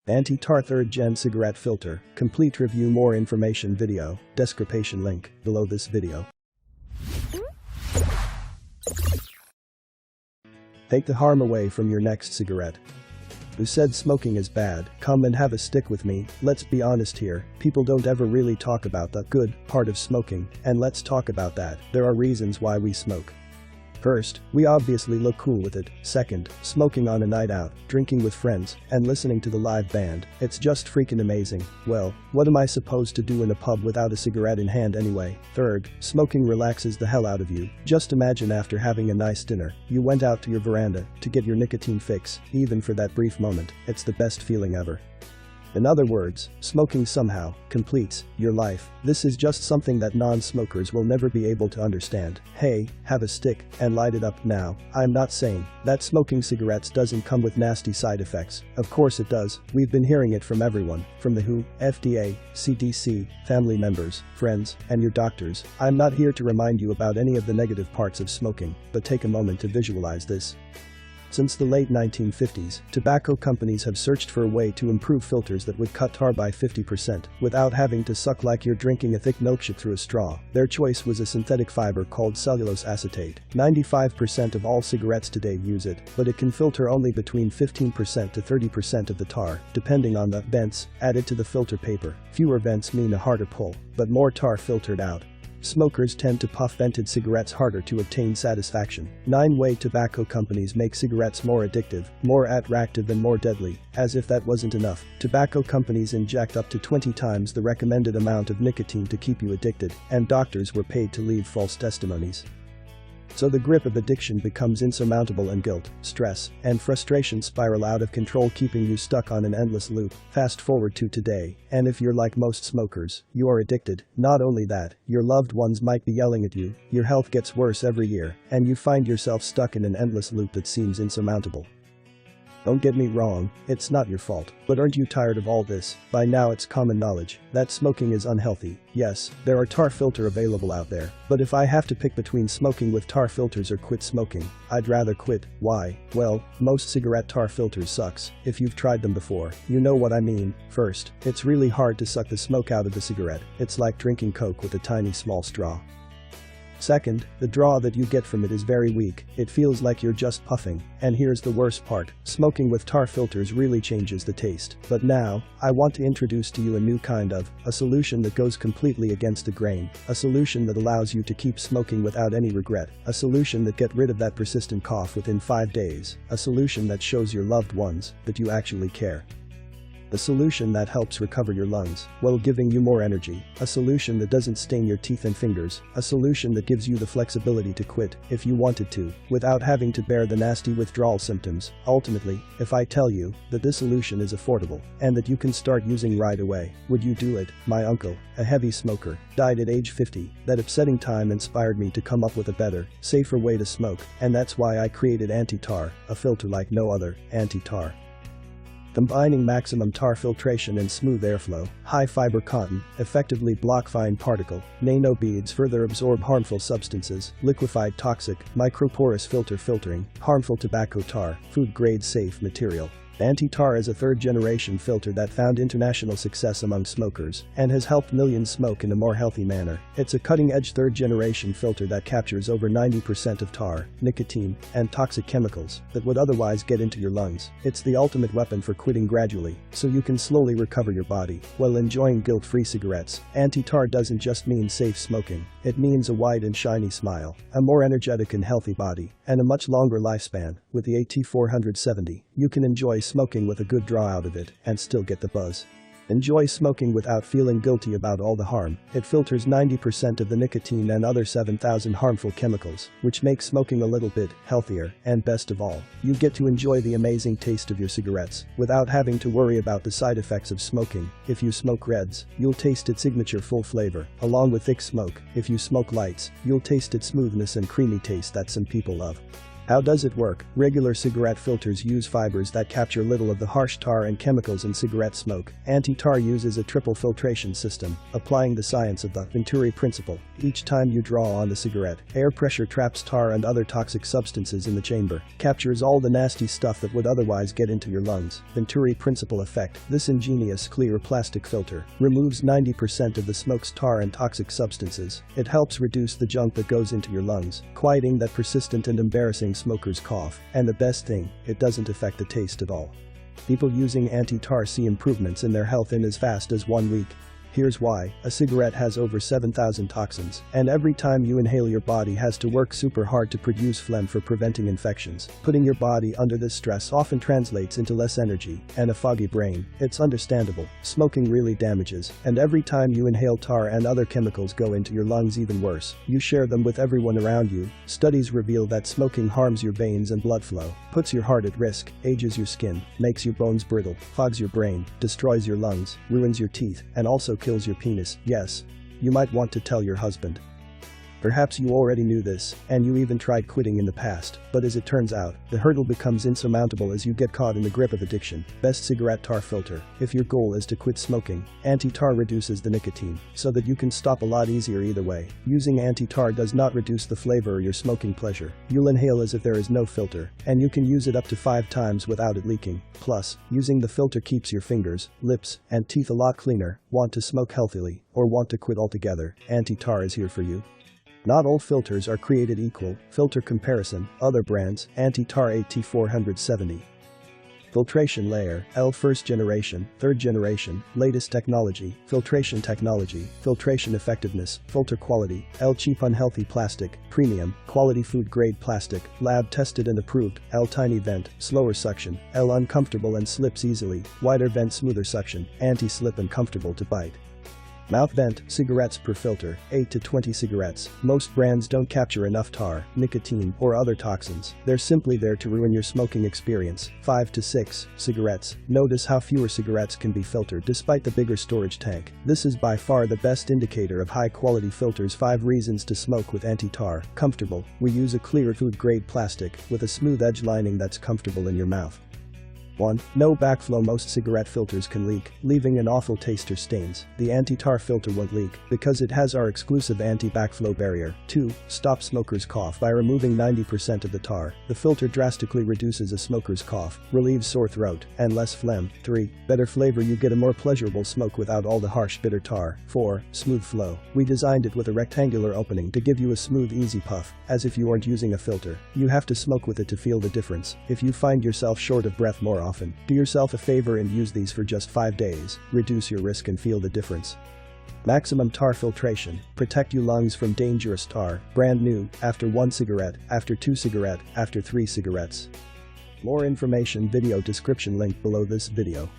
AntiTar 3rd Gen cigarette filter, complete review. More information video, description link, below this video. Take the harm away from your next cigarette. Who said smoking is bad? Come and have a stick with me. Let's be honest here, people don't ever really talk about the good part of smoking, and let's talk about that. There are reasons why we smoke. First, we obviously look cool with it. Second, smoking on a night out, drinking with friends, and listening to the live band. It's just freaking amazing. Well, what am I supposed to do in a pub without a cigarette in hand anyway? Third, smoking relaxes the hell out of you. Just imagine after having a nice dinner, you went out to your veranda to get your nicotine fix. Even for that brief moment, it's the best feeling ever. In other words, smoking somehow completes your life. This is just something that non-smokers will never be able to understand. Hey, have a stick and light it up now. I'm not saying that smoking cigarettes doesn't come with nasty side effects. Of course it does. We've been hearing it from everyone, from the WHO, FDA, CDC, family members, friends, and your doctors. I'm not here to remind you about any of the negative parts of smoking, but take a moment to visualize this. Since the late 1950s, tobacco companies have searched for a way to improve filters that would cut tar by 50% without having to suck like you're drinking a thick milkshake through a straw. Their choice was a synthetic fiber called cellulose acetate. 95% of all cigarettes today use it, but it can filter only between 15% to 30% of the tar, depending on the vents added to the filter paper. Fewer vents mean a harder pull, but more tar filtered out. Smokers tend to puff vented cigarettes harder to obtain satisfaction. 9-way tobacco companies make cigarettes more addictive, more attractive and more deadly. As if that wasn't enough, tobacco companies inject up to 20 times the recommended amount of nicotine to keep you addicted, and doctors were paid to leave false testimonies. So the grip of addiction becomes insurmountable and guilt, stress, and frustration spiral out of control, keeping you stuck on an endless loop. Fast forward to today, and if you're like most smokers, you are addicted. Not only that, your loved ones might be yelling at you, your health gets worse every year, and you find yourself stuck in an endless loop that seems insurmountable. Don't get me wrong, it's not your fault, but aren't you tired of all this? By now it's common knowledge that smoking is unhealthy. Yes, there are tar filter available out there, but if I have to pick between smoking with tar filters or quit smoking, I'd rather quit. Why? Well, most cigarette tar filters sucks. If you've tried them before, you know what I mean. First, it's really hard to suck the smoke out of the cigarette. It's like drinking Coke with a tiny small straw. Second, the draw that you get from it is very weak. It feels like you're just puffing. And here's the worst part, smoking with tar filters really changes the taste. But now, I want to introduce to you a new kind of a solution that goes completely against the grain. A solution that allows you to keep smoking without any regret. A solution that gets rid of that persistent cough within 5 days. A solution that shows your loved ones that you actually care. A solution that helps recover your lungs while giving you more energy. A solution that doesn't stain your teeth and fingers. A solution that gives you the flexibility to quit if you wanted to, without having to bear the nasty withdrawal symptoms. Ultimately, if I tell you that this solution is affordable and that you can start using right away, would you do it? My uncle, a heavy smoker, died at age 50. That upsetting time inspired me to come up with a better, safer way to smoke, and that's why I created AntiTar, a filter like no other. AntiTar. Combining maximum tar filtration and smooth airflow, high-fiber cotton, effectively block fine particle, nanobeads further absorb harmful substances, liquefied toxic, microporous filtering, harmful tobacco tar, food-grade safe material. AntiTar is a third-generation filter that found international success among smokers and has helped millions smoke in a more healthy manner. It's a cutting-edge third-generation filter that captures over 90% of tar, nicotine, and toxic chemicals that would otherwise get into your lungs. It's the ultimate weapon for quitting gradually, so you can slowly recover your body while enjoying guilt-free cigarettes. AntiTar doesn't just mean safe smoking. It means a wide and shiny smile, a more energetic and healthy body, and a much longer lifespan. With the AT470, you can enjoy smoking with a good draw out of it and still get the buzz. Enjoy smoking without feeling guilty about all the harm. It filters 90% of the nicotine and other 7,000 harmful chemicals, which makes smoking a little bit healthier, and best of all, you get to enjoy the amazing taste of your cigarettes without having to worry about the side effects of smoking. If you smoke reds, you'll taste its signature full flavor, along with thick smoke. If you smoke lights, you'll taste its smoothness and creamy taste that some people love. How does it work? Regular cigarette filters use fibers that capture little of the harsh tar and chemicals in cigarette smoke. AntiTar uses a triple filtration system, applying the science of the Venturi principle. Each time you draw on the cigarette, air pressure traps tar and other toxic substances in the chamber, captures all the nasty stuff that would otherwise get into your lungs. Venturi principle effect. This ingenious clear plastic filter removes 90% of the smoke's tar and toxic substances. It helps reduce the junk that goes into your lungs, quieting that persistent and embarrassing smoker's cough. And the best thing, it doesn't affect the taste at all. People using AntiTar see improvements in their health in as fast as 1 week. Here's why. A cigarette has over 7,000 toxins, and every time you inhale your body has to work super hard to produce phlegm for preventing infections. Putting your body under this stress often translates into less energy and a foggy brain. It's understandable. Smoking really damages, and every time you inhale tar and other chemicals go into your lungs even worse. You share them with everyone around you. Studies reveal that smoking harms your veins and blood flow, puts your heart at risk, ages your skin, makes your bones brittle, fogs your brain, destroys your lungs, ruins your teeth, and also kills your penis. Yes, you might want to tell your husband. Perhaps you already knew this, and you even tried quitting in the past, but as it turns out, the hurdle becomes insurmountable as you get caught in the grip of addiction. Best cigarette tar filter. If your goal is to quit smoking, AntiTar reduces the nicotine, so that you can stop a lot easier either way. Using AntiTar does not reduce the flavor or your smoking pleasure. You'll inhale as if there is no filter, and you can use it up to 5 times without it leaking. Plus, using the filter keeps your fingers, lips, and teeth a lot cleaner. Want to smoke healthily, or want to quit altogether? AntiTar is here for you. Not all filters are created equal. Filter comparison. Other brands. AntiTar AT470. Filtration layer. L first generation, third generation, latest technology, filtration technology, filtration effectiveness, filter quality. L cheap unhealthy plastic, premium, quality food grade plastic, lab tested and approved. L tiny vent, slower suction. L uncomfortable and slips easily, wider vent smoother suction, anti-slip and comfortable to bite. Mouth vent, cigarettes per filter, 8 to 20 cigarettes. Most brands don't capture enough tar, nicotine, or other toxins. They're simply there to ruin your smoking experience. 5 to 6 cigarettes. Notice how fewer cigarettes can be filtered despite the bigger storage tank. This is by far the best indicator of high-quality filters. 5 reasons to smoke with AntiTar. Comfortable. We use a clear food-grade plastic with a smooth edge lining that's comfortable in your mouth. 1. No backflow. Most cigarette filters can leak, leaving an awful taste or stains. The AntiTar filter won't leak, because it has our exclusive anti-backflow barrier. 2. Stop smoker's cough. By removing 90% of the tar, the filter drastically reduces a smoker's cough, relieves sore throat, and less phlegm. 3. Better flavor. You get a more pleasurable smoke without all the harsh bitter tar. 4. Smooth flow. We designed it with a rectangular opening to give you a smooth, easy puff, as if you weren't using a filter. You have to smoke with it to feel the difference. If you find yourself short of breath more often, do yourself a favor and use these for just 5 days. Reduce your risk and feel the difference. Maximum tar filtration. Protect your lungs from dangerous tar. Brand new, after 1 cigarette, after 2 cigarette, after 3 cigarettes. More information. Video description link below this video.